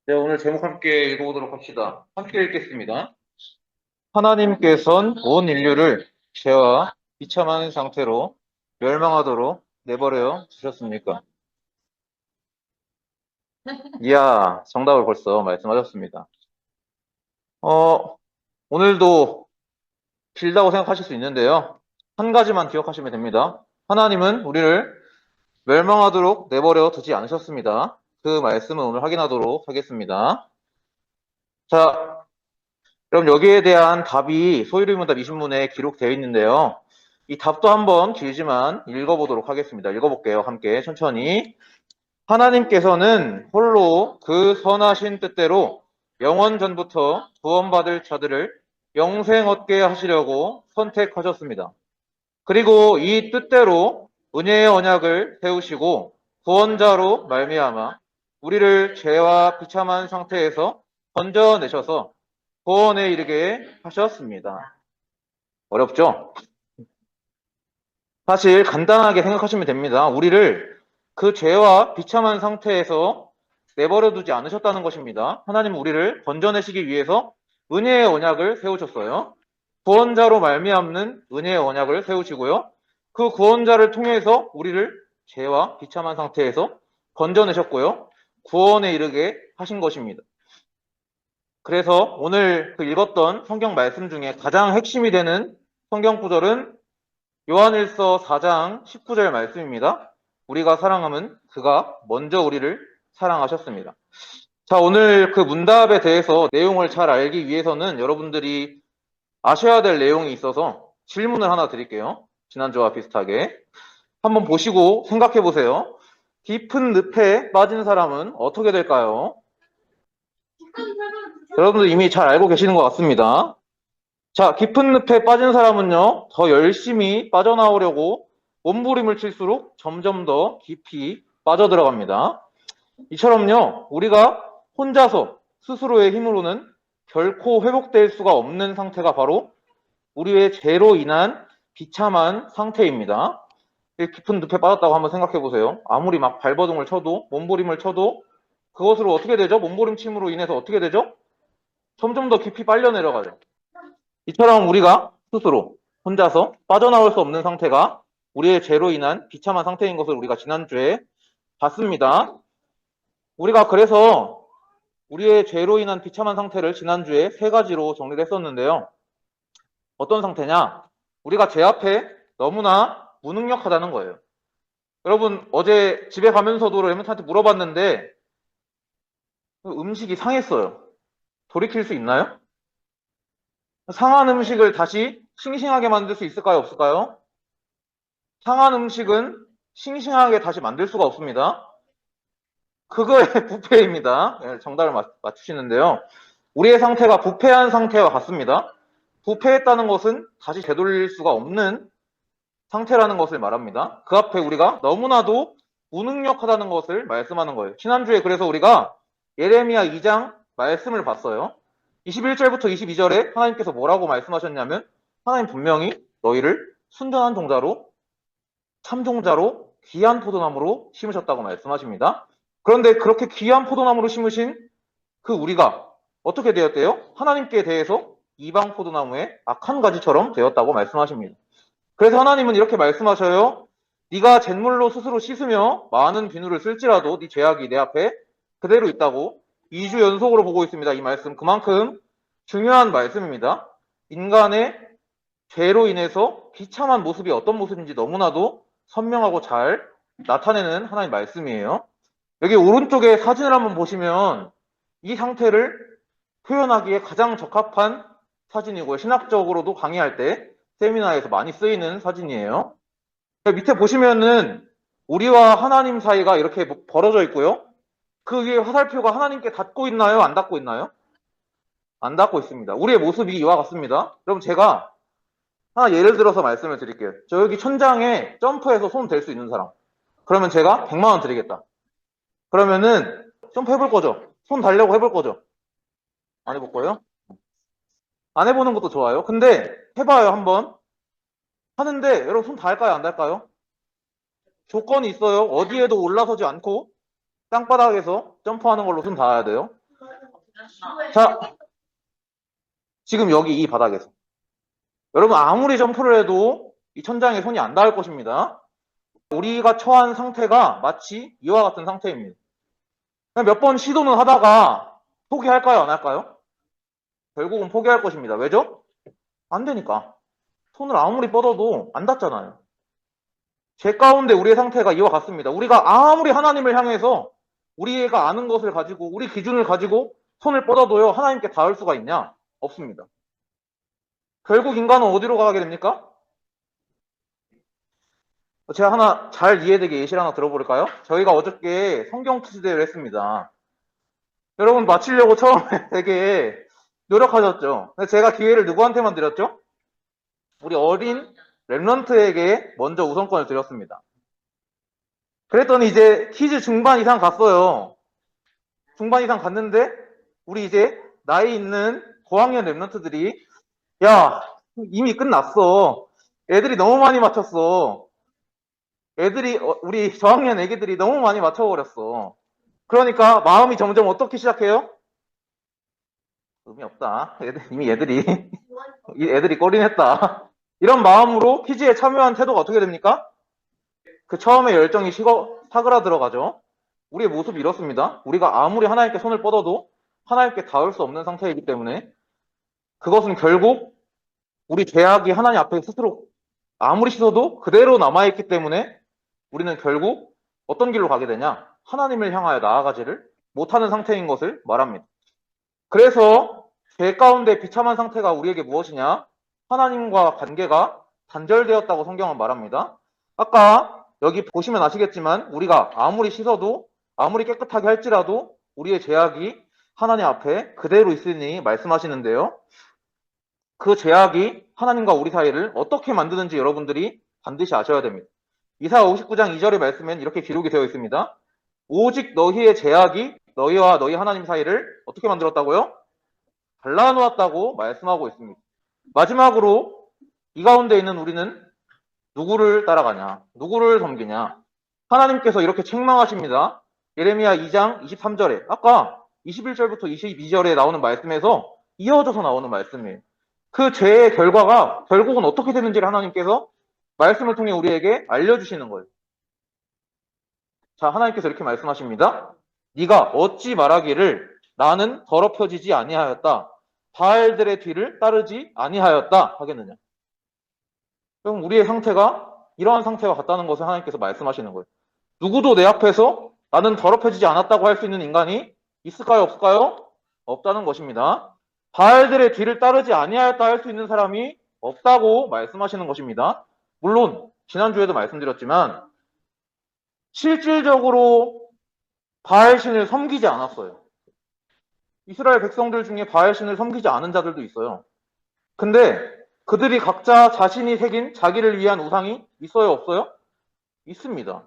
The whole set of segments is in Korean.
네, 오늘 제목 함께 읽어보도록 합시다. 함께 읽겠습니다. 하나님께선 온 인류를 죄와 비참한 상태로 멸망하도록 내버려 두셨습니까? 이야, 정답을 벌써 말씀하셨습니다. 오늘도 길다고 생각하실 수 있는데요. 한 가지만 기억하시면 됩니다. 하나님은 우리를 멸망하도록 내버려 두지 않으셨습니다. 그 말씀을 오늘 확인하도록 하겠습니다. 자, 그럼 여기에 대한 답이 소유리문답 20문에 기록되어 있는데요. 이 답도 한번 길지만 읽어보도록 하겠습니다. 읽어볼게요. 함께 천천히. 하나님께서는 홀로 그 선하신 뜻대로 영원 전부터 구원받을 자들을 영생 얻게 하시려고 선택하셨습니다. 그리고 이 뜻대로 은혜의 언약을 세우시고 구원자로 말미암아 우리를 죄와 비참한 상태에서 건져내셔서 구원에 이르게 하셨습니다. 어렵죠? 사실 간단하게 생각하시면 됩니다. 우리를 그 죄와 비참한 상태에서 내버려 두지 않으셨다는 것입니다. 하나님은 우리를 건져내시기 위해서 은혜의 언약을 세우셨어요. 구원자로 말미암는 은혜의 언약을 세우시고요. 그 구원자를 통해서 우리를 죄와 비참한 상태에서 건져내셨고요. 구원에 이르게 하신 것입니다. 그래서 오늘 그 읽었던 성경 말씀 중에 가장 핵심이 되는 성경 구절은 요한일서 4장 19절 말씀입니다. 우리가 사랑함은 그가 먼저 우리를 사랑하셨습니다. 자, 오늘 그 문답에 대해서 내용을 잘 알기 위해서는 여러분들이 아셔야 될 내용이 있어서 질문을 하나 드릴게요. 지난주와 비슷하게. 한번 보시고 생각해 보세요. 깊은 늪에 빠진 사람은 어떻게 될까요? 여러분들 이미 잘 알고 계시는 것 같습니다. 자, 깊은 늪에 빠진 사람은요, 더 열심히 빠져나오려고 몸부림을 칠수록 점점 더 깊이 빠져들어갑니다. 이처럼요, 우리가 혼자서 스스로의 힘으로는 결코 회복될 수가 없는 상태가 바로 우리의 죄로 인한 비참한 상태입니다. 깊은 늪에 빠졌다고 한번 생각해 보세요. 아무리 막 발버둥을 쳐도, 몸부림을 쳐도 그것으로 어떻게 되죠? 몸부림침으로 인해서 어떻게 되죠? 점점 더 깊이 빨려 내려가죠. 이처럼 우리가 스스로 혼자서 빠져나올 수 없는 상태가 우리의 죄로 인한 비참한 상태인 것을 우리가 지난주에 봤습니다. 우리가 그래서 우리의 죄로 인한 비참한 상태를 지난주에 세 가지로 정리를 했었는데요. 어떤 상태냐? 우리가 죄 앞에 너무나 무능력하다는 거예요. 여러분, 어제 집에 가면서도 레몬트한테 물어봤는데 음식이 상했어요. 돌이킬 수 있나요? 상한 음식을 다시 싱싱하게 만들 수 있을까요? 없을까요? 상한 음식은 싱싱하게 다시 만들 수가 없습니다. 그거의 부패입니다. 네, 정답을 맞추시는데요. 우리의 상태가 부패한 상태와 같습니다. 부패했다는 것은 다시 되돌릴 수가 없는 상태라는 것을 말합니다. 그 앞에 우리가 너무나도 무능력하다는 것을 말씀하는 거예요. 지난주에 그래서 우리가 예레미야 2장 말씀을 봤어요. 21절부터 22절에 하나님께서 뭐라고 말씀하셨냐면 하나님 분명히 너희를 순전한 종자로 참종자로 귀한 포도나무로 심으셨다고 말씀하십니다. 그런데 그렇게 귀한 포도나무로 심으신 그 우리가 어떻게 되었대요? 하나님께 대해서 이방 포도나무의 악한 가지처럼 되었다고 말씀하십니다. 그래서 하나님은 이렇게 말씀하셔요. 네가 잿물로 스스로 씻으며 많은 비누를 쓸지라도 네 죄악이 내 앞에 그대로 있다고 2주 연속으로 보고 있습니다. 이 말씀 그만큼 중요한 말씀입니다. 인간의 죄로 인해서 비참한 모습이 어떤 모습인지 너무나도 선명하고 잘 나타내는 하나님 말씀이에요. 여기 오른쪽에 사진을 한번 보시면 이 상태를 표현하기에 가장 적합한 사진이고요. 신학적으로도 강의할 때 세미나에서 많이 쓰이는 사진이에요. 밑에 보시면은 우리와 하나님 사이가 이렇게 벌어져 있고요. 그 위에 화살표가 하나님께 닿고 있나요? 안 닿고 있나요? 안 닿고 있습니다. 우리의 모습이 이와 같습니다. 그럼 제가 하나 예를 들어서 말씀을 드릴게요. 저 여기 천장에 점프해서 손 댈 수 있는 사람. 그러면 제가 100만 원 드리겠다. 그러면은 점프 해볼 거죠? 손 달려고 해볼 거죠? 안 해볼 거예요? 안 해보는 것도 좋아요. 근데 해봐요, 한번. 하는데 여러분 손 닿을까요? 안 닿을까요? 조건이 있어요. 어디에도 올라서지 않고 땅바닥에서 점프하는 걸로 손 닿아야 돼요. 자, 지금 여기 이 바닥에서. 여러분 아무리 점프를 해도 이 천장에 손이 안 닿을 것입니다. 우리가 처한 상태가 마치 이와 같은 상태입니다. 몇 번 시도는 하다가 포기할까요? 안 할까요? 결국은 포기할 것입니다. 왜죠? 안 되니까. 손을 아무리 뻗어도 안 닿잖아요. 제 가운데 우리의 상태가 이와 같습니다. 우리가 아무리 하나님을 향해서 우리가 아는 것을 가지고 우리 기준을 가지고 손을 뻗어도요 하나님께 닿을 수가 있냐? 없습니다. 결국 인간은 어디로 가게 됩니까? 제가 하나 잘 이해되게 예시를 하나 들어볼까요? 저희가 어저께 성경 퀴즈 대회를 했습니다. 여러분 맞히려고 처음에 되게 노력하셨죠? 근데 제가 기회를 누구한테만 드렸죠? 우리 어린 랩런트에게 먼저 우선권을 드렸습니다. 그랬더니 이제 퀴즈 중반 이상 갔어요. 중반 이상 갔는데 우리 이제 나이 있는 고학년 랩런트들이 야 이미 끝났어. 애들이 너무 많이 맞췄어. 애들이 우리 저학년 애기들이 너무 많이 맞춰버렸어. 그러니까 마음이 점점 어떻게 시작해요? 의미 없다. 이미 애들이 꼬린했다. 이런 마음으로 퀴즈에 참여한 태도가 어떻게 됩니까? 그 처음에 열정이 사그라들어가죠. 우리의 모습이 이렇습니다. 우리가 아무리 하나님께 손을 뻗어도 하나님께 닿을 수 없는 상태이기 때문에 그것은 결국 우리 죄악이 하나님 앞에 스스로 아무리 씻어도 그대로 남아있기 때문에 우리는 결국 어떤 길로 가게 되냐? 하나님을 향하여 나아가지를 못하는 상태인 것을 말합니다. 그래서 죄 가운데 비참한 상태가 우리에게 무엇이냐? 하나님과 관계가 단절되었다고 성경은 말합니다. 아까 여기 보시면 아시겠지만 우리가 아무리 씻어도 아무리 깨끗하게 할지라도 우리의 죄악이 하나님 앞에 그대로 있으니 말씀하시는데요. 그 죄악이 하나님과 우리 사이를 어떻게 만드는지 여러분들이 반드시 아셔야 됩니다. 이사야 59장 2절의 말씀엔 이렇게 기록이 되어 있습니다. 오직 너희의 죄악이 너희와 너희 하나님 사이를 어떻게 만들었다고요? 갈라놓았다고 말씀하고 있습니다. 마지막으로 이 가운데 있는 우리는 누구를 따라가냐? 누구를 섬기냐? 하나님께서 이렇게 책망하십니다. 예레미야 2장 23절에 아까 21절부터 22절에 나오는 말씀에서 이어져서 나오는 말씀이에요. 그 죄의 결과가 결국은 어떻게 되는지를 하나님께서 말씀을 통해 우리에게 알려주시는 거예요. 자, 하나님께서 이렇게 말씀하십니다. 네가 어찌 말하기를 나는 더럽혀지지 아니하였다. 바알들의 뒤를 따르지 아니하였다 하겠느냐. 그럼 우리의 상태가 이러한 상태와 같다는 것을 하나님께서 말씀하시는 거예요. 누구도 내 앞에서 나는 더럽혀지지 않았다고 할 수 있는 인간이 있을까요? 없을까요? 없다는 것입니다. 바알들의 뒤를 따르지 아니하였다 할 수 있는 사람이 없다고 말씀하시는 것입니다. 물론 지난주에도 말씀드렸지만 실질적으로 바알신을 섬기지 않았어요. 이스라엘 백성들 중에 바알신을 섬기지 않은 자들도 있어요. 근데 그들이 각자 자신이 새긴 자기를 위한 우상이 있어요? 없어요? 있습니다.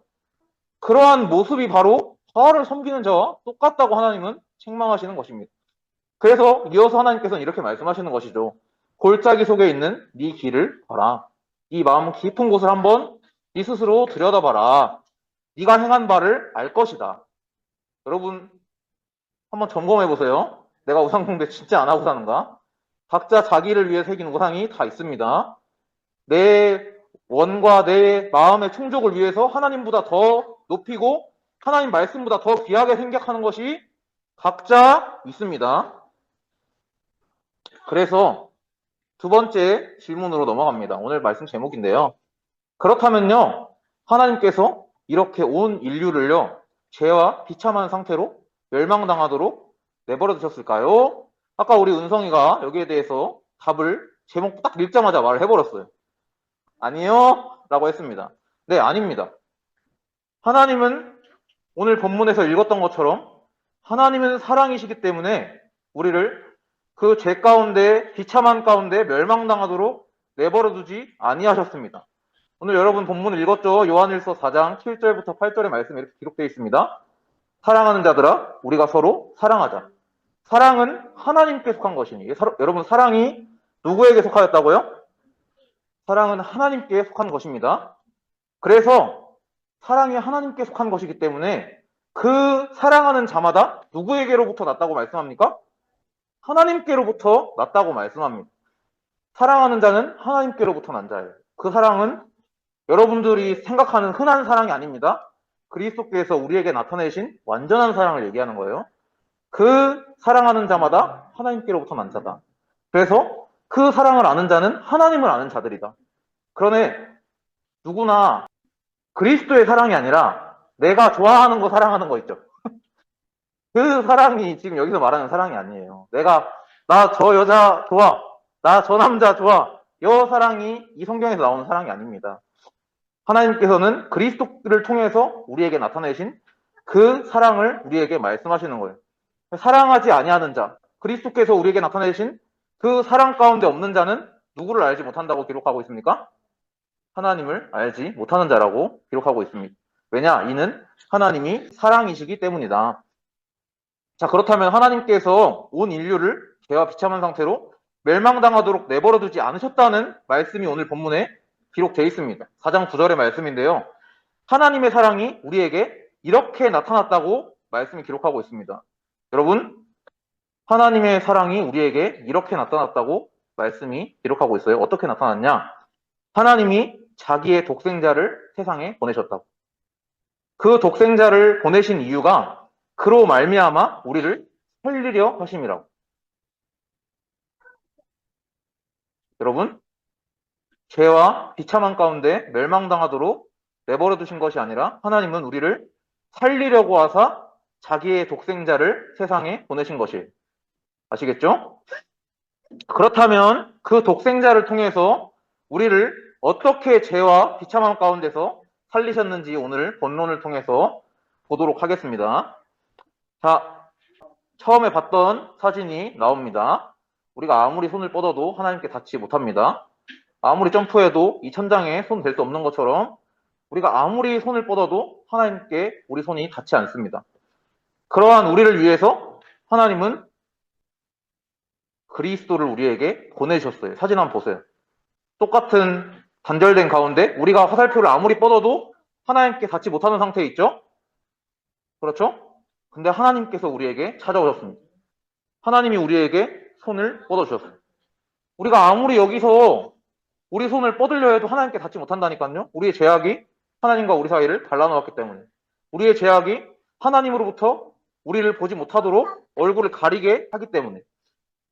그러한 모습이 바로 바알을 섬기는 자와 똑같다고 하나님은 책망하시는 것입니다. 그래서 이어서 하나님께서는 이렇게 말씀하시는 것이죠. 골짜기 속에 있는 네 길을 봐라. 네 마음 깊은 곳을 한번 네 스스로 들여다봐라. 네가 행한 바를 알 것이다. 여러분 한번 점검해 보세요. 내가 우상 숭배 진짜 안 하고 사는가? 각자 자기를 위해 새긴 우상이 다 있습니다. 내 원과 내 마음의 충족을 위해서 하나님보다 더 높이고 하나님 말씀보다 더 귀하게 생각하는 것이 각자 있습니다. 그래서 두 번째 질문으로 넘어갑니다. 오늘 말씀 제목인데요. 그렇다면요, 하나님께서 이렇게 온 인류를요, 죄와 비참한 상태로 멸망당하도록 내버려 두셨을까요? 아까 우리 은성이가 여기에 대해서 답을 제목 딱 읽자마자 말을 해버렸어요. 아니요 라고 했습니다. 네, 아닙니다. 하나님은 오늘 본문에서 읽었던 것처럼 하나님은 사랑이시기 때문에 우리를 그 죄 가운데 비참한 가운데 멸망당하도록 내버려 두지 아니하셨습니다. 오늘 여러분 본문을 읽었죠? 요한일서 4장 7절부터 8절의 말씀이 이렇게 기록되어 있습니다. 사랑하는 자들아 우리가 서로 사랑하자. 사랑은 하나님께 속한 것이니 여러분 사랑이 누구에게 속하였다고요? 사랑은 하나님께 속한 것입니다. 그래서 사랑이 하나님께 속한 것이기 때문에 그 사랑하는 자마다 누구에게로부터 났다고 말씀합니까? 하나님께로부터 났다고 말씀합니다. 사랑하는 자는 하나님께로부터 난 자예요. 그 사랑은 여러분들이 생각하는 흔한 사랑이 아닙니다. 그리스도께서 우리에게 나타내신 완전한 사랑을 얘기하는 거예요. 그 사랑하는 자마다 하나님께로부터 난 자다. 그래서 그 사랑을 아는 자는 하나님을 아는 자들이다. 그러네 누구나 그리스도의 사랑이 아니라 내가 좋아하는 거 사랑하는 거 있죠. 그 사랑이 지금 여기서 말하는 사랑이 아니에요. 나 저 여자 좋아. 나 저 남자 좋아. 이 사랑이 이 성경에서 나오는 사랑이 아닙니다. 하나님께서는 그리스도를 통해서 우리에게 나타내신 그 사랑을 우리에게 말씀하시는 거예요. 사랑하지 아니하는 자, 그리스도께서 우리에게 나타내신 그 사랑 가운데 없는 자는 누구를 알지 못한다고 기록하고 있습니까? 하나님을 알지 못하는 자라고 기록하고 있습니다. 왜냐? 이는 하나님이 사랑이시기 때문이다. 자, 그렇다면 하나님께서 온 인류를 죄와 비참한 상태로 멸망당하도록 내버려 두지 않으셨다는 말씀이 오늘 본문에 기록되어 있습니다. 4장 9절의 말씀인데요. 하나님의 사랑이 우리에게 이렇게 나타났다고 말씀이 기록하고 있습니다. 여러분, 하나님의 사랑이 우리에게 이렇게 나타났다고 말씀이 기록하고 있어요. 어떻게 나타났냐? 하나님이 자기의 독생자를 세상에 보내셨다고. 그 독생자를 보내신 이유가 그로 말미암아 우리를 살리려 하심이라고. 여러분, 죄와 비참한 가운데 멸망당하도록 내버려 두신 것이 아니라 하나님은 우리를 살리려고 하사 자기의 독생자를 세상에 보내신 것이에요. 아시겠죠? 그렇다면 그 독생자를 통해서 우리를 어떻게 죄와 비참함 가운데서 살리셨는지 오늘 본론을 통해서 보도록 하겠습니다. 자, 처음에 봤던 사진이 나옵니다. 우리가 아무리 손을 뻗어도 하나님께 닿지 못합니다. 아무리 점프해도 이 천장에 손 댈 수 없는 것처럼 우리가 아무리 손을 뻗어도 하나님께 우리 손이 닿지 않습니다. 그러한 우리를 위해서 하나님은 그리스도를 우리에게 보내셨어요. 사진 한번 보세요. 똑같은 단절된 가운데 우리가 화살표를 아무리 뻗어도 하나님께 닿지 못하는 상태에 있죠? 그렇죠? 근데 하나님께서 우리에게 찾아오셨습니다. 하나님이 우리에게 손을 뻗어주셨어요. 우리가 아무리 여기서 우리 손을 뻗으려 해도 하나님께 닿지 못한다니까요. 우리의 죄악이 하나님과 우리 사이를 갈라놓았기 때문에. 우리의 죄악이 하나님으로부터 우리를 보지 못하도록 얼굴을 가리게 하기 때문에.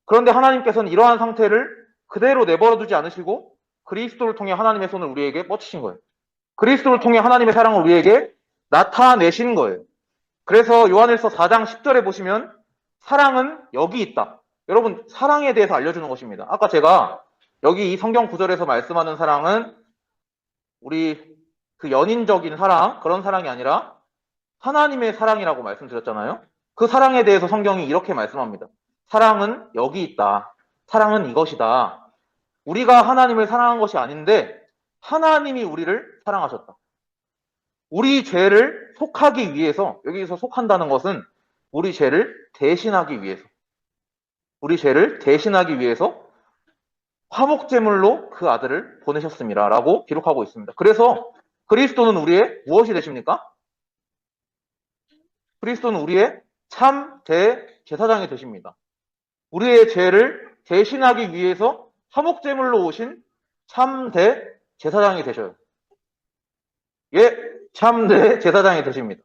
그런데 하나님께서는 이러한 상태를 그대로 내버려 두지 않으시고 그리스도를 통해 하나님의 손을 우리에게 뻗치신 거예요. 그리스도를 통해 하나님의 사랑을 우리에게 나타내신 거예요. 그래서 요한일서 4장 10절에 보시면 사랑은 여기 있다. 여러분, 사랑에 대해서 알려주는 것입니다. 아까 제가 여기 이 성경 구절에서 말씀하는 사랑은 우리 그 연인적인 사랑, 그런 사랑이 아니라 하나님의 사랑이라고 말씀드렸잖아요. 그 사랑에 대해서 성경이 이렇게 말씀합니다. 사랑은 여기 있다. 사랑은 이것이다. 우리가 하나님을 사랑한 것이 아닌데 하나님이 우리를 사랑하셨다. 우리 죄를 속하기 위해서, 여기서 속한다는 것은 우리 죄를 대신하기 위해서, 우리 죄를 대신하기 위해서 화목제물로 그 아들을 보내셨습니다. 라고 기록하고 있습니다. 그래서 그리스도는 우리의 무엇이 되십니까? 그리스도는 우리의 참 대제사장이 되십니다. 우리의 죄를 대신하기 위해서 화목제물로 오신 참 대제사장이 되셔요. 예, 참 대제사장이 되십니다.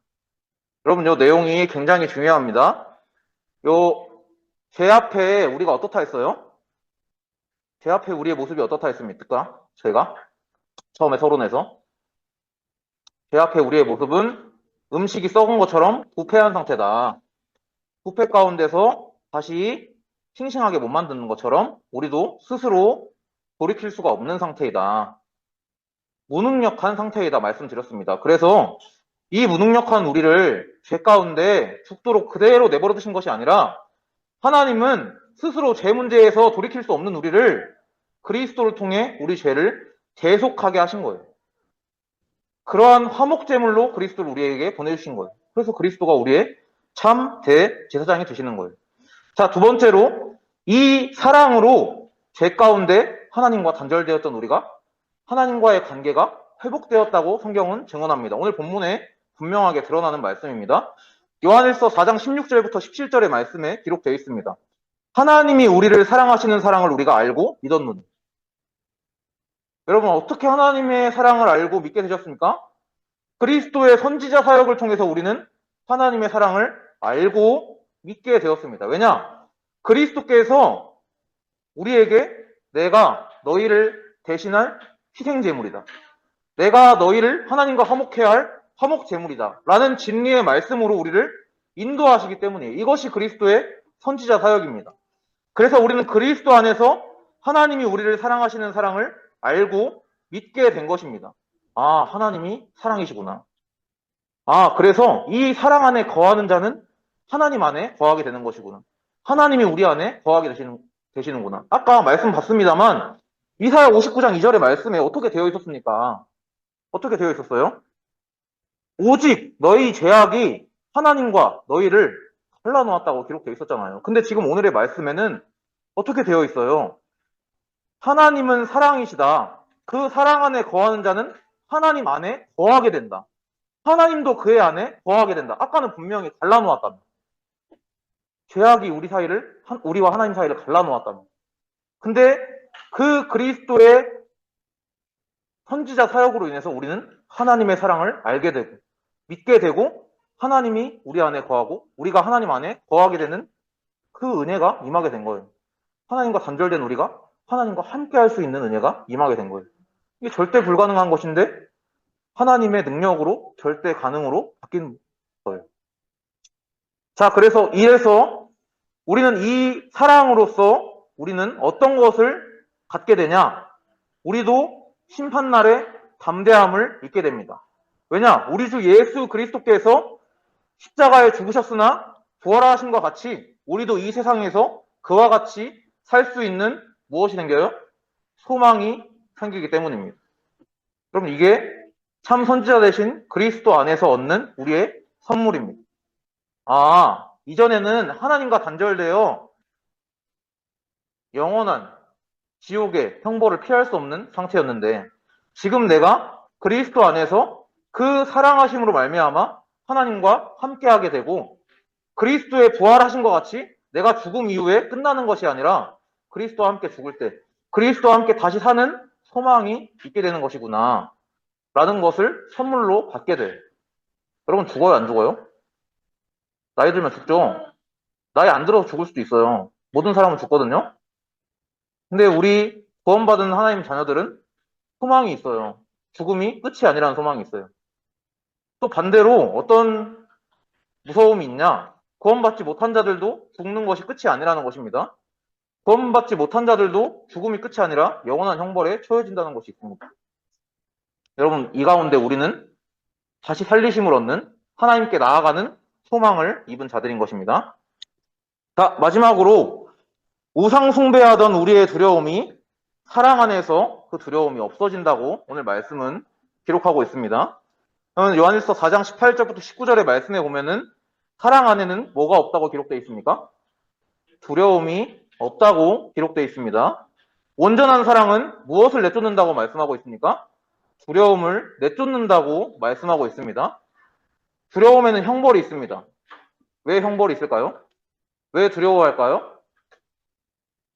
여러분, 이 내용이 굉장히 중요합니다. 제 앞에 우리가 어떻다 했어요? 제 앞에 우리의 모습이 어떻다 했습니까? 제가 처음에 서론에서 제 앞에 우리의 모습은 음식이 썩은 것처럼 부패한 상태다. 부패 가운데서 다시 싱싱하게 못 만드는 것처럼 우리도 스스로 돌이킬 수가 없는 상태이다. 무능력한 상태이다 말씀드렸습니다. 그래서 이 무능력한 우리를 죄 가운데 죽도록 그대로 내버려 두신 것이 아니라 하나님은 스스로 죄 문제에서 돌이킬 수 없는 우리를 그리스도를 통해 우리 죄를 대속하게 하신 거예요. 그러한 화목제물로 그리스도를 우리에게 보내주신 거예요. 그래서 그리스도가 우리의 참 대제사장이 되시는 거예요. 자, 두 번째로 이 사랑으로 죄 가운데 하나님과 단절되었던 우리가 하나님과의 관계가 회복되었다고 성경은 증언합니다. 오늘 본문에 분명하게 드러나는 말씀입니다. 요한일서 4장 16절부터 17절의 말씀에 기록되어 있습니다. 하나님이 우리를 사랑하시는 사랑을 우리가 알고 믿었느냐? 여러분, 어떻게 하나님의 사랑을 알고 믿게 되셨습니까? 그리스도의 선지자 사역을 통해서 우리는 하나님의 사랑을 알고 믿게 되었습니다. 왜냐? 그리스도께서 우리에게 내가 너희를 대신할 희생제물이다. 내가 너희를 하나님과 화목해야 할 화목제물이다. 라는 진리의 말씀으로 우리를 인도하시기 때문이에요. 이것이 그리스도의 선지자 사역입니다. 그래서 우리는 그리스도 안에서 하나님이 우리를 사랑하시는 사랑을 알고 믿게 된 것입니다. 아, 하나님이 사랑이시구나. 아, 그래서 이 사랑 안에 거하는 자는 하나님 안에 거하게 되는 것이구나. 하나님이 우리 안에 거하게 되시는구나. 아까 말씀 봤습니다만 이사야 59장 2절의 말씀에 어떻게 되어 있었습니까? 어떻게 되어 있었어요? 오직 너희 죄악이 하나님과 너희를 갈라놓았다고 기록되어 있었잖아요. 근데 지금 오늘의 말씀에는 어떻게 되어 있어요? 하나님은 사랑이시다. 그 사랑 안에 거하는 자는 하나님 안에 거하게 된다. 하나님도 그의 안에 거하게 된다. 아까는 분명히 갈라놓았답니다. 죄악이 우리와 하나님 사이를 갈라놓았답니다. 근데 그 그리스도의 선지자 사역으로 인해서 우리는 하나님의 사랑을 알게 되고 믿게 되고 하나님이 우리 안에 거하고 우리가 하나님 안에 거하게 되는 그 은혜가 임하게 된 거예요. 하나님과 단절된 우리가 하나님과 함께 할 수 있는 은혜가 임하게 된 거예요. 이게 절대 불가능한 것인데 하나님의 능력으로 절대 가능으로 바뀐 거예요. 자, 그래서 이래서 우리는 이 사랑으로서 우리는 어떤 것을 갖게 되냐? 우리도 심판날에 담대함을 잊게 됩니다. 왜냐? 우리 주 예수 그리스도께서 십자가에 죽으셨으나 부활하신 것 같이 우리도 이 세상에서 그와 같이 살 수 있는 무엇이 생겨요? 소망이 생기기 때문입니다. 그럼 이게 참 선지자 되신 그리스도 안에서 얻는 우리의 선물입니다. 아, 이전에는 하나님과 단절되어 영원한 지옥의 형벌을 피할 수 없는 상태였는데 지금 내가 그리스도 안에서 그 사랑하심으로 말미암아 하나님과 함께하게 되고 그리스도의 부활하신 것 같이 내가 죽음 이후에 끝나는 것이 아니라 그리스도와 함께 죽을 때 그리스도와 함께 다시 사는 소망이 있게 되는 것이구나 라는 것을 선물로 받게 돼. 여러분 죽어요 안 죽어요? 나이 들면 죽죠. 나이 안 들어서 죽을 수도 있어요. 모든 사람은 죽거든요. 근데 우리 구원받은 하나님 자녀들은 소망이 있어요. 죽음이 끝이 아니라는 소망이 있어요. 또 반대로 어떤 무서움이 있냐? 구원받지 못한 자들도 죽는 것이 끝이 아니라는 것입니다. 구원받지 못한 자들도 죽음이 끝이 아니라 영원한 형벌에 처해진다는 것이 있습니다. 여러분, 이 가운데 우리는 다시 살리심을 얻는 하나님께 나아가는 소망을 입은 자들인 것입니다. 자, 마지막으로 우상 숭배하던 우리의 두려움이 사랑 안에서 그 두려움이 없어진다고 오늘 말씀은 기록하고 있습니다. 요한일서 4장 18절부터 19절의 말씀에 보면은 사랑 안에는 뭐가 없다고 기록되어 있습니까? 두려움이 없다고 기록되어 있습니다. 온전한 사랑은 무엇을 내쫓는다고 말씀하고 있습니까? 두려움을 내쫓는다고 말씀하고 있습니다. 두려움에는 형벌이 있습니다. 왜 형벌이 있을까요? 왜 두려워할까요?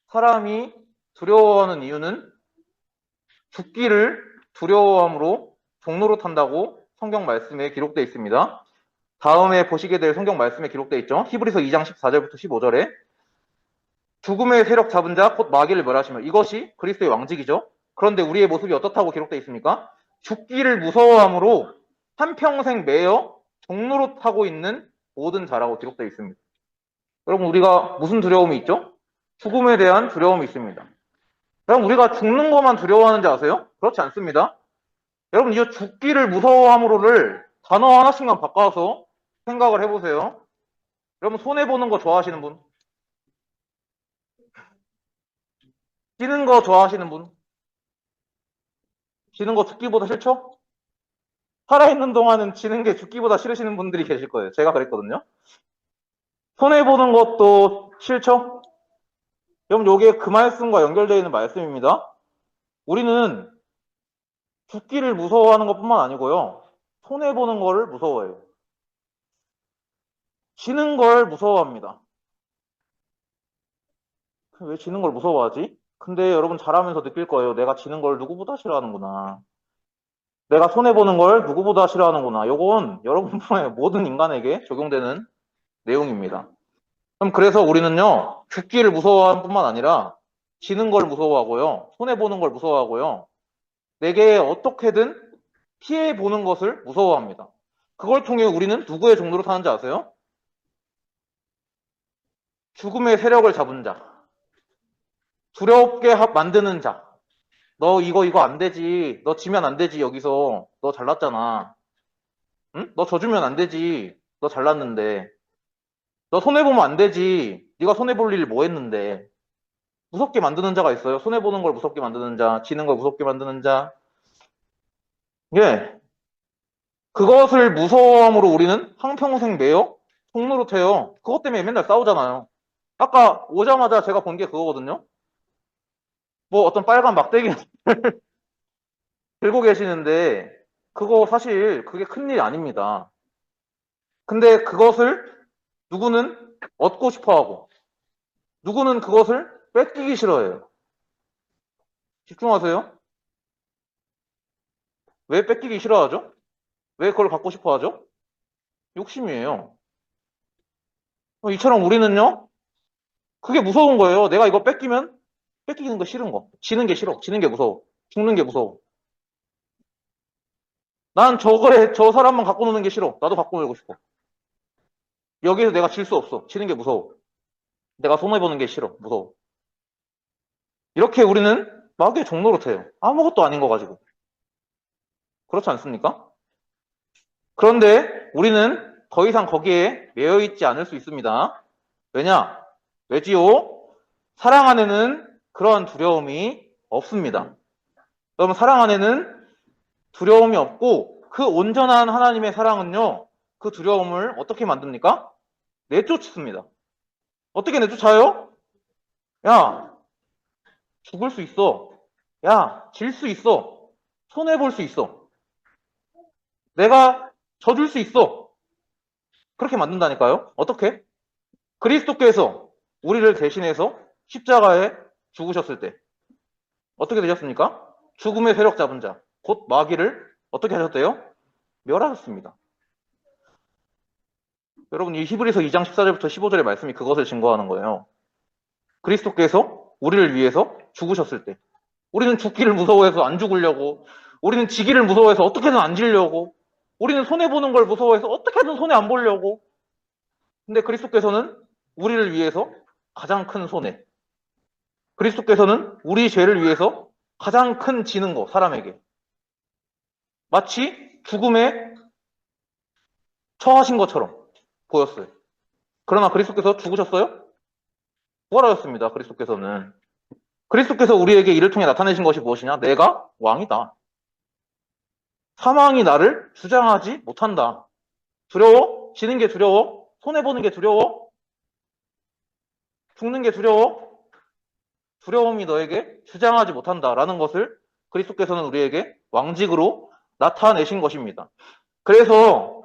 사람이 두려워하는 이유는 죽기를 두려워함으로 종로로 탄다고 성경 말씀에 기록되어 있습니다. 다음에 보시게 될 성경 말씀에 기록되어 있죠. 히브리서 2장 14절부터 15절에 죽음의 세력 잡은 자 곧 마귀를 멸하시며 이것이 그리스도의 왕직이죠. 그런데 우리의 모습이 어떻다고 기록되어 있습니까? 죽기를 무서워함으로 한평생 매여 종로로 타고 있는 모든 자라고 기록되어 있습니다. 여러분 우리가 무슨 두려움이 있죠? 죽음에 대한 두려움이 있습니다. 여러분 우리가 죽는 것만 두려워하는지 아세요? 그렇지 않습니다. 여러분 이 죽기를 무서워함으로를 단어 하나씩만 바꿔서 생각을 해보세요. 여러분 손해보는 거 좋아하시는 분? 지는 거 좋아하시는 분? 지는 거 죽기보다 싫죠? 살아있는 동안은 지는 게 죽기보다 싫으시는 분들이 계실 거예요. 제가 그랬거든요. 손해보는 것도 싫죠? 여러분 이게 그 말씀과 연결되어 있는 말씀입니다. 우리는 죽기를 무서워하는 것뿐만 아니고요. 손해보는 거를 무서워해요. 지는 걸 무서워합니다. 왜 지는 걸 무서워하지? 근데 여러분 잘하면서 느낄 거예요. 내가 지는 걸 누구보다 싫어하는구나. 내가 손해보는 걸 누구보다 싫어하는구나. 요건 여러분의 모든 인간에게 적용되는 내용입니다. 그럼 그래서 우리는요, 죽기를 무서워할 뿐만 아니라 지는 걸 무서워하고요, 손해보는 걸 무서워하고요, 내게 어떻게든 피해보는 것을 무서워합니다. 그걸 통해 우리는 누구의 종로로 타는지 아세요? 죽음의 세력을 잡은 자, 두렵게 만드는 자. 너 이거 안 되지. 너 지면 안 되지. 여기서 너 잘났잖아. 응? 너 져주면 안 되지. 너 잘났는데. 너 손해보면 안 되지. 네가 손해볼 일 뭐 했는데. 무섭게 만드는 자가 있어요. 손해보는 걸 무섭게 만드는 자, 지는 걸 무섭게 만드는 자. 예. 그것을 무서움으로 우리는 한평생 매여 종노릇해요. 그것 때문에 맨날 싸우잖아요. 아까 오자마자 제가 본 게 그거거든요. 뭐 어떤 빨간 막대기 들고 계시는데 그거 사실 그게 큰일이 아닙니다. 근데 그것을 누구는 얻고 싶어 하고 누구는 그것을 뺏기기 싫어해요. 집중하세요. 왜 뺏기기 싫어하죠? 왜 그걸 갖고 싶어 하죠? 욕심이에요. 이처럼 우리는요, 그게 무서운 거예요. 내가 이거 뺏기면 뺏기는 거 싫은 거. 지는 게 싫어. 지는 게 무서워. 죽는 게 무서워. 난 저 사람만 갖고 노는 게 싫어. 나도 갖고 놀고 싶어. 여기서 내가 질 수 없어. 지는 게 무서워. 내가 손해보는 게 싫어. 무서워. 이렇게 우리는 막의 종노릇해요. 아무것도 아닌 거 가지고. 그렇지 않습니까? 그런데 우리는 더 이상 거기에 매여 있지 않을 수 있습니다. 왜냐? 왜지요? 사랑 안에는 그런 두려움이 없습니다. 여러분, 사랑 안에는 두려움이 없고 그 온전한 하나님의 사랑은요, 그 두려움을 어떻게 만듭니까? 내쫓습니다. 어떻게 내쫓아요? 야, 죽을 수 있어. 야, 질 수 있어. 손해볼 수 있어. 내가 져줄 수 있어. 그렇게 만든다니까요. 어떻게? 그리스도께서 우리를 대신해서 십자가에 죽으셨을 때 어떻게 되셨습니까? 죽음의 세력 잡은 자, 곧 마귀를 어떻게 하셨대요? 멸하셨습니다. 여러분, 이 히브리서 2장 14절부터 15절의 말씀이 그것을 증거하는 거예요. 그리스도께서 우리를 위해서 죽으셨을 때 우리는 죽기를 무서워해서 안 죽으려고, 우리는 지기를 무서워해서 어떻게든 안 지려고, 우리는 손해보는 걸 무서워해서 어떻게든 손해 안 보려고. 근데 그리스도께서는 우리를 위해서 가장 큰 손해, 그리스도께서는 우리 죄를 위해서 가장 큰 지는 거, 사람에게 마치 죽음에 처하신 것처럼 보였어요. 그러나 그리스도께서 죽으셨어요? 부활하셨습니다. 그리스도께서 우리에게 이를 통해 나타내신 것이 무엇이냐? 내가 왕이다. 사망이 나를 주장하지 못한다. 두려워? 지는 게 두려워? 손해보는 게 두려워? 죽는 게 두려워? 두려움이 너에게 주장하지 못한다라는 것을 그리스도께서는 우리에게 왕직으로 나타내신 것입니다. 그래서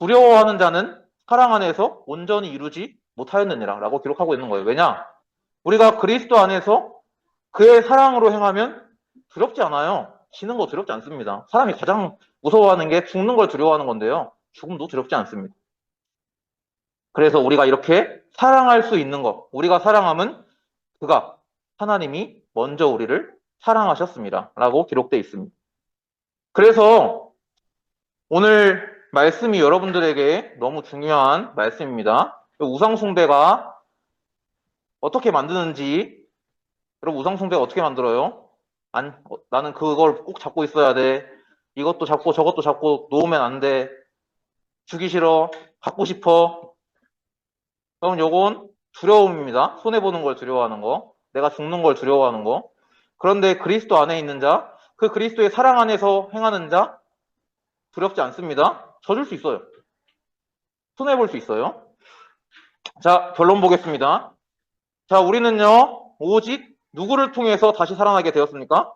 두려워하는 자는 사랑 안에서 온전히 이루지 못하였느니라 라고 기록하고 있는 거예요. 왜냐? 우리가 그리스도 안에서 그의 사랑으로 행하면 두렵지 않아요. 지는 거 두렵지 않습니다. 사람이 가장 무서워하는 게 죽는 걸 두려워하는 건데요. 죽음도 두렵지 않습니다. 그래서 우리가 이렇게 사랑할 수 있는 것, 우리가 사랑함은 그가, 하나님이 먼저 우리를 사랑하셨습니다. 라고 기록되어 있습니다. 그래서 오늘 말씀이 여러분들에게 너무 중요한 말씀입니다. 우상숭배가 어떻게 만드는지, 여러분 우상숭배가 어떻게 만들어요? 나는 그걸 꼭 잡고 있어야 돼. 이것도 잡고 저것도 잡고 놓으면 안 돼. 주기 싫어. 갖고 싶어. 그럼 요건 두려움입니다. 손해보는 걸 두려워하는 거. 내가 죽는 걸 두려워하는 거. 그런데 그리스도 안에 있는 자, 그 그리스도의 사랑 안에서 행하는 자, 두렵지 않습니다. 져줄 수 있어요. 손해볼 수 있어요. 자, 결론 보겠습니다. 자, 우리는요, 오직 누구를 통해서 다시 살아나게 되었습니까?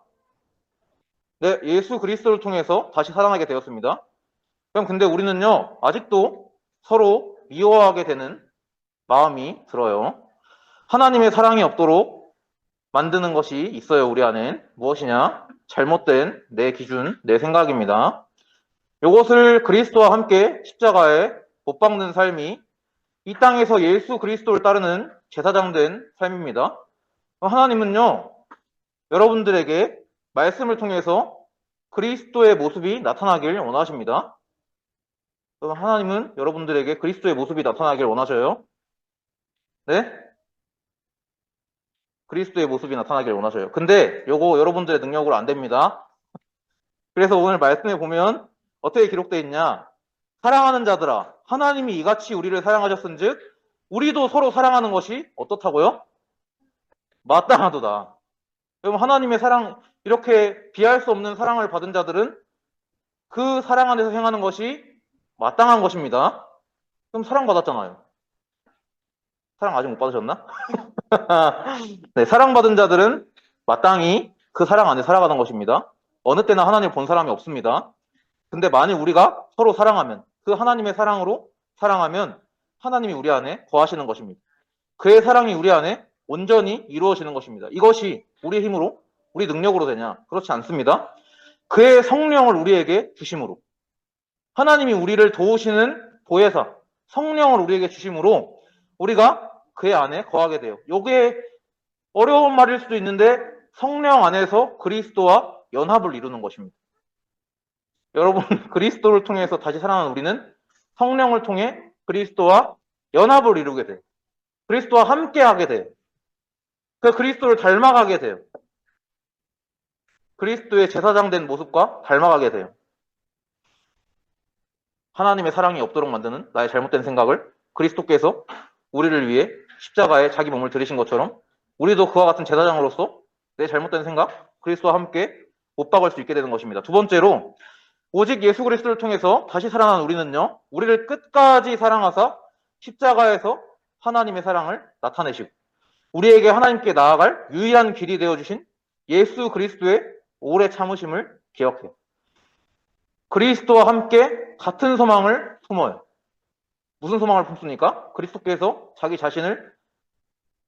네, 예수 그리스도를 통해서 다시 살아나게 되었습니다. 그럼 근데 우리는요, 아직도 서로 미워하게 되는 마음이 들어요. 하나님의 사랑이 없도록 만드는 것이 있어요. 우리 안엔 무엇이냐? 잘못된 내 기준, 내 생각입니다. 이것을 그리스도와 함께 십자가에 못 박는 삶이 이 땅에서 예수 그리스도를 따르는 제사장된 삶입니다. 하나님은요, 여러분들에게 말씀을 통해서 그리스도의 모습이 나타나길 원하십니다. 하나님은 여러분들에게 그리스도의 모습이 나타나길 원하셔요. 네? 그리스도의 모습이 나타나길 원하셔요. 근데 요거 여러분들의 능력으로 안 됩니다. 그래서 오늘 말씀에 보면 어떻게 기록되어 있냐? 사랑하는 자들아, 하나님이 이같이 우리를 사랑하셨은즉 우리도 서로 사랑하는 것이 어떻다고요? 마땅하도다. 여러분, 하나님의 사랑, 이렇게 비할 수 없는 사랑을 받은 자들은 그 사랑 안에서 행하는 것이 마땅한 것입니다. 그럼 사랑받았잖아요. 사랑 아직 못 받으셨나? 네, 사랑받은 자들은 마땅히 그 사랑 안에 살아가는 것입니다. 어느 때나 하나님을 본 사람이 없습니다. 근데 만일 우리가 서로 사랑하면, 그 하나님의 사랑으로 사랑하면 하나님이 우리 안에 거하시는 것입니다. 그의 사랑이 우리 안에 온전히 이루어지는 것입니다. 이것이 우리의 힘으로, 우리 능력으로 되냐? 그렇지 않습니다. 그의 성령을 우리에게 주심으로, 하나님이 우리를 도우시는 보혜사, 성령을 우리에게 주심으로 우리가 그의 안에 거하게 돼요. 이게 어려운 말일 수도 있는데 성령 안에서 그리스도와 연합을 이루는 것입니다. 여러분, 그리스도를 통해서 다시 살아난 우리는 성령을 통해 그리스도와 연합을 이루게 돼요. 그리스도와 함께하게 돼요. 그 그리스도를 닮아가게 돼요. 그리스도의 제사장 된 모습과 닮아가게 돼요. 하나님의 사랑이 없도록 만드는 나의 잘못된 생각을 그리스도께서 우리를 위해 십자가에 자기 몸을 들이신 것처럼 우리도 그와 같은 제사장으로서 내 잘못된 생각, 그리스도와 함께 못 박을 수 있게 되는 것입니다. 두 번째로, 오직 예수 그리스도를 통해서 다시 살아난 우리는요, 우리를 끝까지 사랑하사 십자가에서 하나님의 사랑을 나타내시고 우리에게 하나님께 나아갈 유일한 길이 되어주신 예수 그리스도의 오래 참으심을 기억해요. 그리스도와 함께 같은 소망을 품어요. 무슨 소망을 품습니까? 그리스도께서 자기 자신을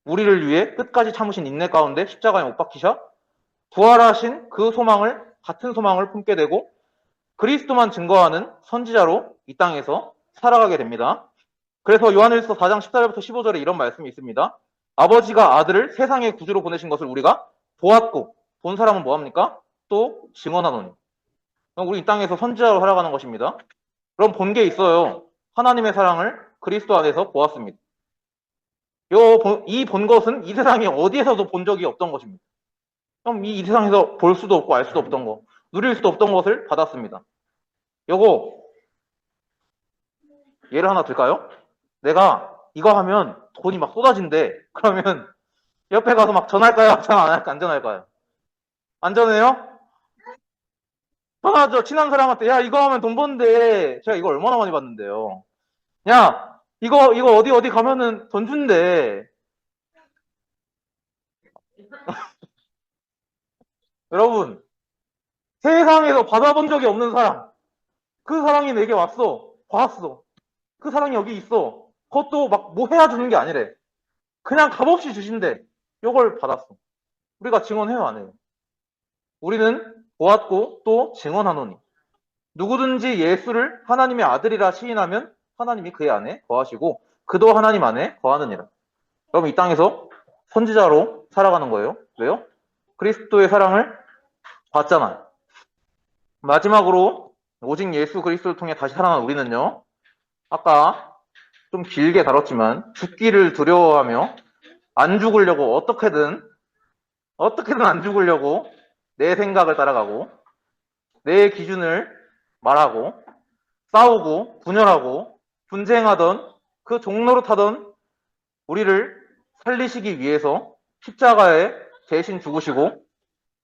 우리를 위해 끝까지 참으신 인내 가운데 십자가에 못 박히셔 부활하신 그 소망을, 같은 소망을 품게 되고 그리스도만 증거하는 선지자로 이 땅에서 살아가게 됩니다. 그래서 요한일서 4장 14절부터 15절에 이런 말씀이 있습니다. 아버지가 아들을 세상의 구주로 보내신 것을 우리가 보았고, 본 사람은 뭐합니까? 또 증언하노니. 우리 이 땅에서 선지자로 살아가는 것입니다. 그럼 본 게 있어요. 하나님의 사랑을 그리스도 안에서 보았습니다. 이 본 것은 이 세상에 어디에서도 본 적이 없던 것입니다. 그럼 이 세상에서 볼 수도 없고 알 수도 없던 거, 누릴 수도 없던 것을 받았습니다. 요거 예를 하나 들까요? 내가 이거 하면 돈이 막 쏟아진대. 그러면 옆에 가서 막 전화할까요? 전화 안 할까요? 안 전화할까요? 안 전해요? 전화하죠. 친한 사람한테 야 이거 하면 돈 번대. 제가 이거 얼마나 많이 받는데요. 야 이거 어디 가면은 돈 준대. 여러분, 세상에서 받아본 적이 없는 사람, 그 사랑이 내게 왔어. 봤어. 그 사랑이 여기 있어. 그것도 막 뭐 해야 주는 게 아니래. 그냥 값없이 주신대. 요걸 받았어. 우리가 증언해요, 안 해요? 우리는 보았고 또 증언하노니. 누구든지 예수를 하나님의 아들이라 시인하면 하나님이 그의 안에 거하시고 그도 하나님 안에 거하느니라. 그럼 이 땅에서 선지자로 살아가는 거예요. 왜요? 그리스도의 사랑을 봤잖아요. 마지막으로 오직 예수 그리스도를 통해 다시 살아난 우리는요. 아까 좀 길게 다뤘지만 죽기를 두려워하며 안 죽으려고 어떻게든 안 죽으려고 내 생각을 따라가고 내 기준을 말하고 싸우고 분열하고 분쟁하던 그 종로로 타던 우리를 살리시기 위해서 십자가에 대신 죽으시고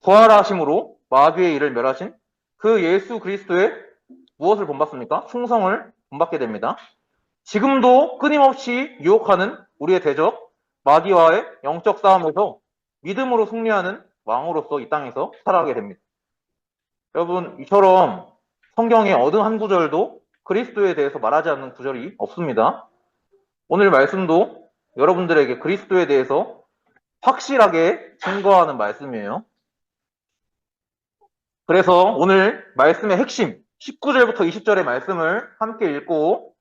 부활하심으로 마귀의 일을 멸하신 그 예수 그리스도의 무엇을 본받습니까? 충성을 본받게 됩니다. 지금도 끊임없이 유혹하는 우리의 대적 마귀와의 영적 싸움에서 믿음으로 승리하는 왕으로서 이 땅에서 살아가게 됩니다. 여러분, 이처럼 성경의 어느 한 구절도 그리스도에 대해서 말하지 않는 구절이 없습니다. 오늘 말씀도 여러분들에게 그리스도에 대해서 확실하게 증거하는 말씀이에요. 그래서 오늘 말씀의 핵심 19절부터 20절의 말씀을 함께 읽고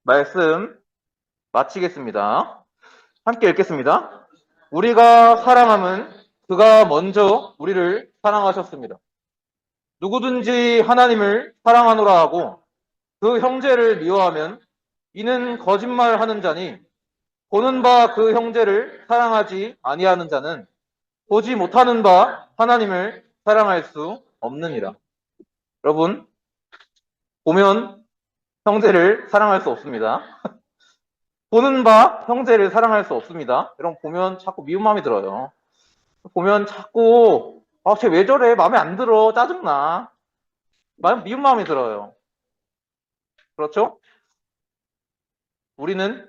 말씀 마치겠습니다. 함께 읽겠습니다. 우리가 사랑함은 그가 먼저 우리를 사랑하셨습니다. 누구든지 하나님을 사랑하노라 하고 그 형제를 미워하면 이는 거짓말하는 자니 보는 바 그 형제를 사랑하지 아니하는 자는 보지 못하는 바 하나님을 사랑할 수 없느니라. 여러분, 보면 형제를 사랑할 수 없습니다. 보는 바 형제를 사랑할 수 없습니다. 여러분, 보면 자꾸 미운 마음이 들어요. 보면 자꾸 쟤 왜 저래? 마음에 안 들어. 짜증나. 미운 마음이 들어요. 그렇죠? 우리는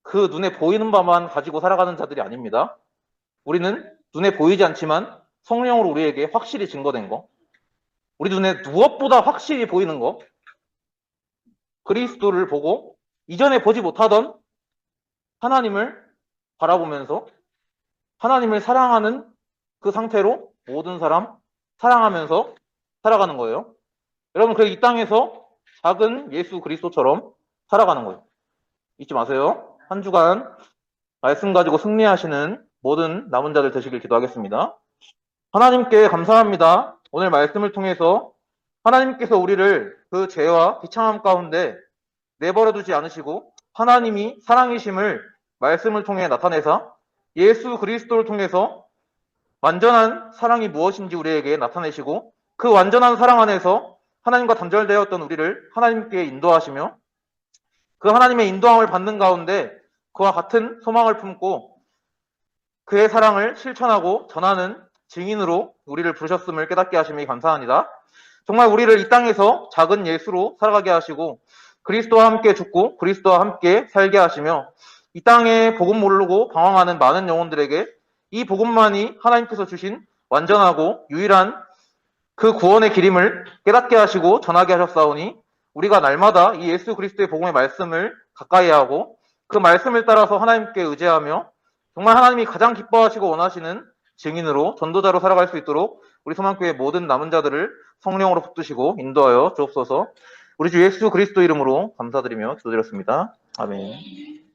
그 눈에 보이는 바만 가지고 살아가는 자들이 아닙니다. 우리는 눈에 보이지 않지만 성령으로 우리에게 확실히 증거된 거, 우리 눈에 무엇보다 확실히 보이는 거, 그리스도를 보고 이전에 보지 못하던 하나님을 바라보면서 하나님을 사랑하는 그 상태로 모든 사람 사랑하면서 살아가는 거예요. 여러분, 그래서 이 땅에서 작은 예수 그리스도처럼 살아가는 거예요. 잊지 마세요. 한 주간 말씀 가지고 승리하시는 모든 남은 자들 되시길 기도하겠습니다. 하나님께 감사합니다. 오늘 말씀을 통해서 하나님께서 우리를 그 죄와 비참함 가운데 내버려 두지 않으시고 하나님이 사랑이심을 말씀을 통해 나타내사 예수 그리스도를 통해서 완전한 사랑이 무엇인지 우리에게 나타내시고 그 완전한 사랑 안에서 하나님과 단절되었던 우리를 하나님께 인도하시며 그 하나님의 인도함을 받는 가운데 그와 같은 소망을 품고 그의 사랑을 실천하고 전하는 증인으로 우리를 부르셨음을 깨닫게 하심이 감사합니다. 정말 우리를 이 땅에서 작은 예수로 살아가게 하시고 그리스도와 함께 죽고 그리스도와 함께 살게 하시며 이 땅에 복음 모르고 방황하는 많은 영혼들에게 이 복음만이 하나님께서 주신 완전하고 유일한 그 구원의 길임을 깨닫게 하시고 전하게 하셨사오니 우리가 날마다 이 예수 그리스도의 복음의 말씀을 가까이 하고 그 말씀을 따라서 하나님께 의지하며 정말 하나님이 가장 기뻐하시고 원하시는 증인으로 전도자로 살아갈 수 있도록 우리 소망교회 모든 남은 자들을 성령으로 붙드시고 인도하여 주옵소서. 우리 주 예수 그리스도 이름으로 감사드리며 기도드렸습니다. 아멘.